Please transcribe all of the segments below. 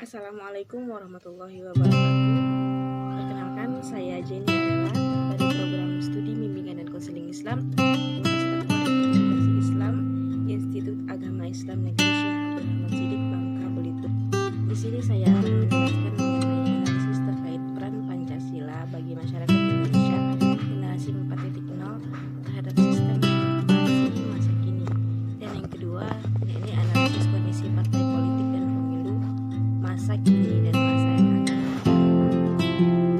Assalamualaikum warahmatullahi wabarakatuh. Perkenalkan, saya Jenny adalah dari program studi bimbingan dan konseling Islam Universitas Islam Institut Agama Islam Negeri Syekh Abdul Hamid Siddiq Bangka Belitung. Di sini saya akan menjelaskan mengenai analisis terkait peran Pancasila bagi masyarakat Indonesia generasi 4.0 terhadap sistem demokrasi masa kini. Dan yang kedua, ini analisis kondisi partai politik dan pemilu masa kini dan masa yang akan datang.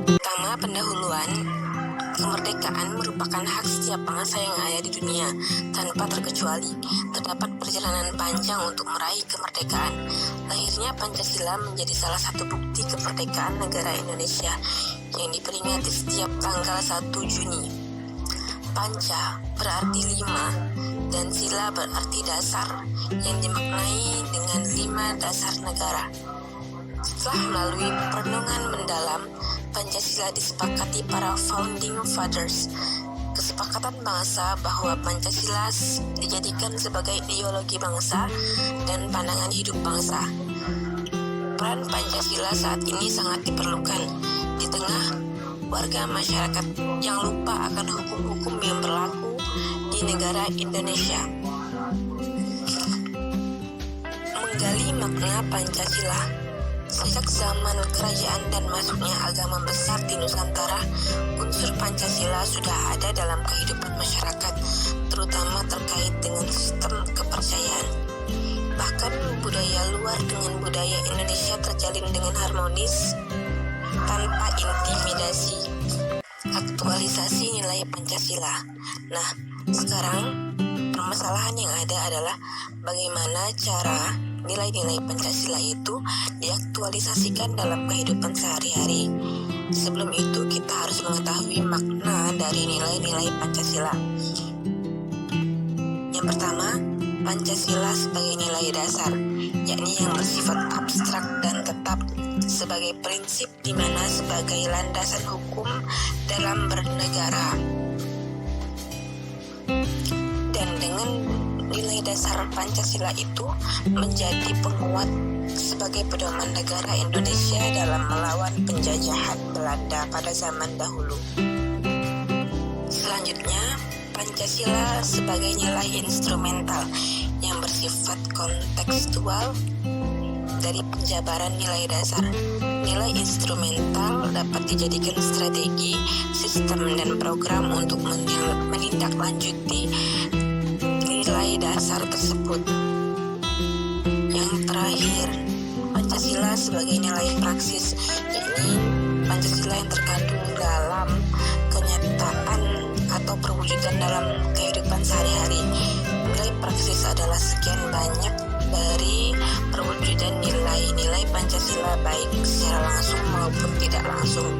Pertama, pendahuluan. Kemerdekaan merupakan hak setiap bangsa yang ada di dunia, tanpa terkecuali. Terdapat perjalanan panjang untuk meraih kemerdekaan. Lahirnya Pancasila menjadi salah satu bukti kemerdekaan negara Indonesia yang diperingati setiap tanggal 1 Juni. Panca berarti 5 dan sila berarti dasar, yang dimaknai dengan 5 dasar negara. Setelah melalui perenungan mendalam, Pancasila disepakati para founding fathers. Kesepakatan bangsa bahwa Pancasila dijadikan sebagai ideologi bangsa dan pandangan hidup bangsa. Peran Pancasila saat ini sangat diperlukan di tengah warga masyarakat yang lupa akan hukum-hukum yang berlaku di negara Indonesia. Menggali makna Pancasila. Sejak zaman kerajaan dan masuknya agama besar di Nusantara, unsur Pancasila sudah ada dalam kehidupan masyarakat, terutama terkait dengan sistem kepercayaan. Bahkan budaya luar dengan budaya Indonesia terjalin dengan harmonis, tanpa intimidasi. Aktualisasi nilai Pancasila. Nah, sekarang permasalahan yang ada adalah bagaimana cara nilai-nilai Pancasila itu diaktualisasikan dalam kehidupan sehari-hari. Sebelum itu kita harus mengetahui makna dari nilai-nilai Pancasila. Yang pertama, Pancasila sebagai nilai dasar, yakni yang bersifat abstrak dan tetap, sebagai prinsip di mana sebagai landasan hukum dalam bernegara. Dan dengan nilai dasar Pancasila itu menjadi penguat sebagai pedoman negara Indonesia dalam melawan penjajahan Belanda pada zaman dahulu. Selanjutnya, Pancasila sebagai nilai instrumental yang bersifat kontekstual dari penjabaran nilai dasar. Nilai instrumental dapat dijadikan strategi, sistem, dan program untuk menindaklanjuti nilai dasar tersebut. Yang terakhir, Pancasila sebagai nilai praksis, yakni Pancasila yang terkandung dalam kenyataan atau perwujudan dalam kehidupan sehari-hari. Nilai praksis adalah sekian banyak dari perwujudan nilai-nilai Pancasila, baik secara langsung maupun tidak langsung.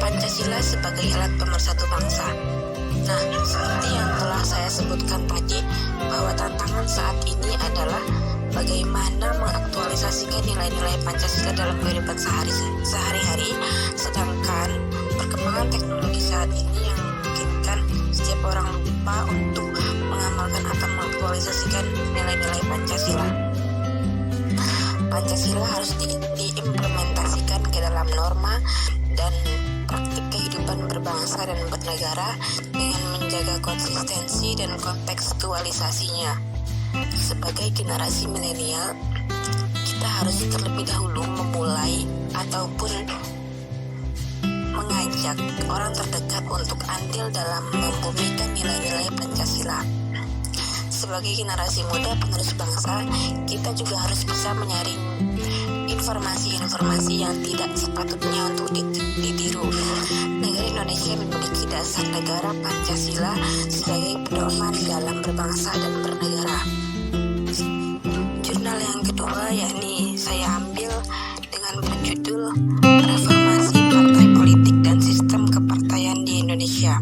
Pancasila sebagai alat pemersatu bangsa. Nah, seperti yang telah saya sebutkan tadi, bahwa tantangan saat ini adalah bagaimana mengaktualisasikan nilai-nilai Pancasila dalam kehidupan sehari-hari, sedangkan perkembangan teknologi saat ini yang memungkinkan setiap orang lupa untuk mengamalkan atau mengaktualisasikan nilai-nilai Pancasila. Pancasila harus diimplementasikan ke dalam norma dan praktik kehidupan berbangsa dan bernegara dengan menjaga konsistensi dan kontekstualisasinya. Sebagai generasi milenial, kita harus terlebih dahulu memulai ataupun mengajak orang terdekat untuk andil dalam membumikan nilai-nilai Pancasila. Sebagai generasi muda penerus bangsa, kita juga harus bisa menyaring informasi-informasi yang tidak sepatutnya untuk ditiru. Negara Indonesia memiliki dasar negara Pancasila sebagai pedoman dalam berbangsa dan bernegara. Jurnal yang kedua yakni saya ambil dengan berjudul Reformasi Partai Politik dan Sistem Kepartaian di Indonesia.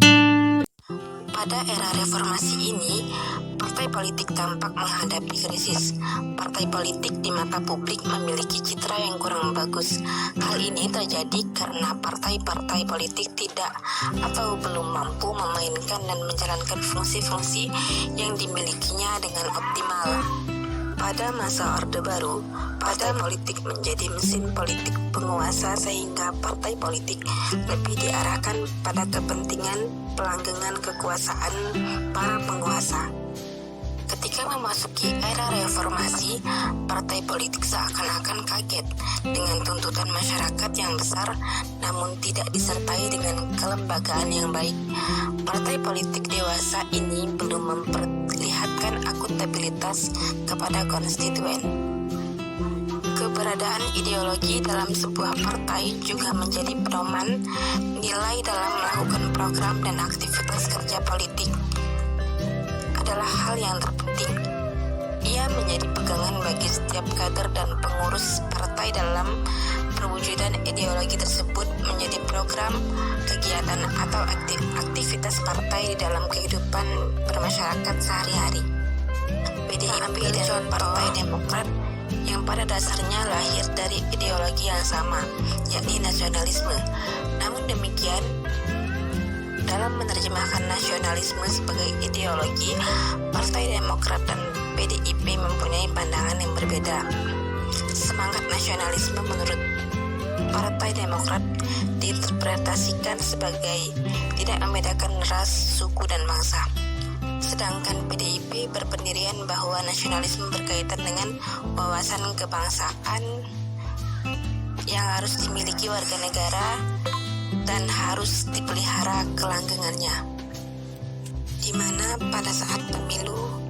Pada era reformasi ini, partai politik tampak menghadapi krisis. Partai politik di mata publik memiliki citra yang kurang bagus. Hal ini terjadi karena partai-partai politik tidak atau belum mampu memainkan dan menjalankan fungsi-fungsi yang dimilikinya dengan optimal. Pada masa Orde Baru, partai politik menjadi mesin politik penguasa sehingga partai politik lebih diarahkan pada kepentingan pelanggengan kekuasaan para penguasa. Ketika memasuki era reformasi, partai politik seakan-akan kaget dengan tuntutan masyarakat yang besar namun tidak disertai dengan kelembagaan yang baik. Partai politik dewasa ini belum memperlihatkan akuntabilitas kepada konstituen. Keberadaan ideologi dalam sebuah partai juga menjadi pedoman nilai dalam melakukan program dan aktivitas kerja politik. Adalah hal yang terpenting. Ia menjadi pegangan bagi setiap kader dan pengurus partai dalam perwujudan ideologi tersebut menjadi program, kegiatan atau aktivitas partai di dalam kehidupan bermasyarakat sehari-hari. PDIP dan Partai Demokrat yang pada dasarnya lahir dari ideologi yang sama, yakni nasionalisme. Namun demikian, dalam menerjemahkan nasionalisme sebagai ideologi, Partai Demokrat dan PDIP mempunyai pandangan yang berbeda. Semangat nasionalisme menurut Partai Demokrat diinterpretasikan sebagai tidak membedakan ras, suku, dan bangsa. Sedangkan PDIP berpendirian bahwa nasionalisme berkaitan dengan wawasan kebangsaan yang harus dimiliki warga negara dan harus dipelihara kelanggengannya, di mana pada saat pemilu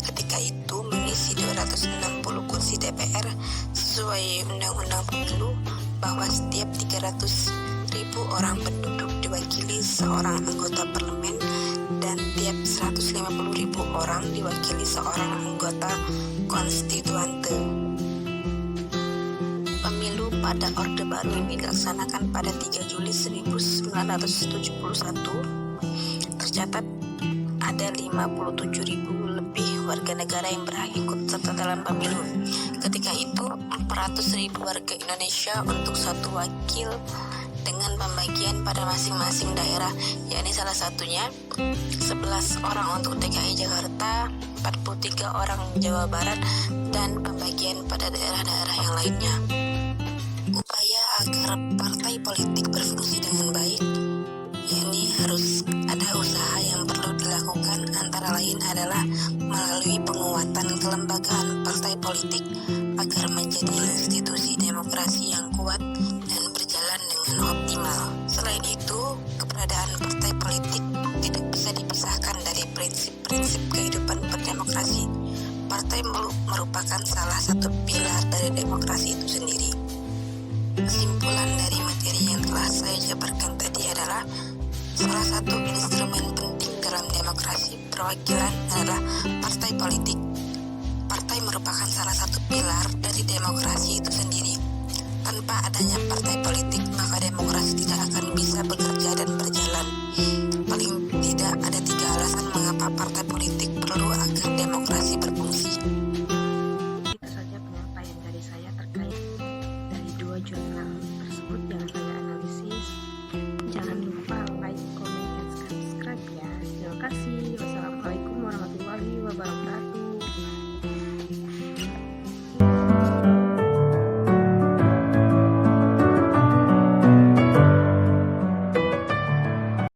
ketika itu mengisi 260 kursi DPR sesuai Undang-Undang Pemilu, bahwa setiap 300.000 orang penduduk diwakili seorang anggota parlemen dan tiap 150.000 orang diwakili seorang anggota konstituante. Pemilu pada Orde Baru dilaksanakan pada 3 Juli 1971. Tercatat ada 57.000 lebih warga negara yang berhak ikut serta dalam pemilu. Ketika itu 400.000 warga Indonesia untuk satu wakil dengan pembagian pada masing-masing daerah, yakni salah satunya 11 orang untuk DKI Jakarta, 43 orang Jawa Barat, dan pembagian pada daerah-daerah yang lainnya. Upaya agar partai politik berfungsi dengan baik, yakni harus ada usaha yang perlu dilakukan, antara lain adalah melalui penguatan kelembagaan partai politik agar menjadi institusi demokrasi yang kuat dan berjalan dengan optimal. Selain itu, keberadaan partai politik tidak bisa dipisahkan dari prinsip-prinsip kehidupan berdemokrasi. Partai merupakan salah satu pilar dari demokrasi itu sendiri. Kesimpulan dari materi yang telah saya jabarkan tadi adalah salah satu instrumen penting dalam demokrasi perwakilan adalah partai politik. Partai merupakan salah satu pilar dari demokrasi itu sendiri. Tanpa adanya partai politik, maka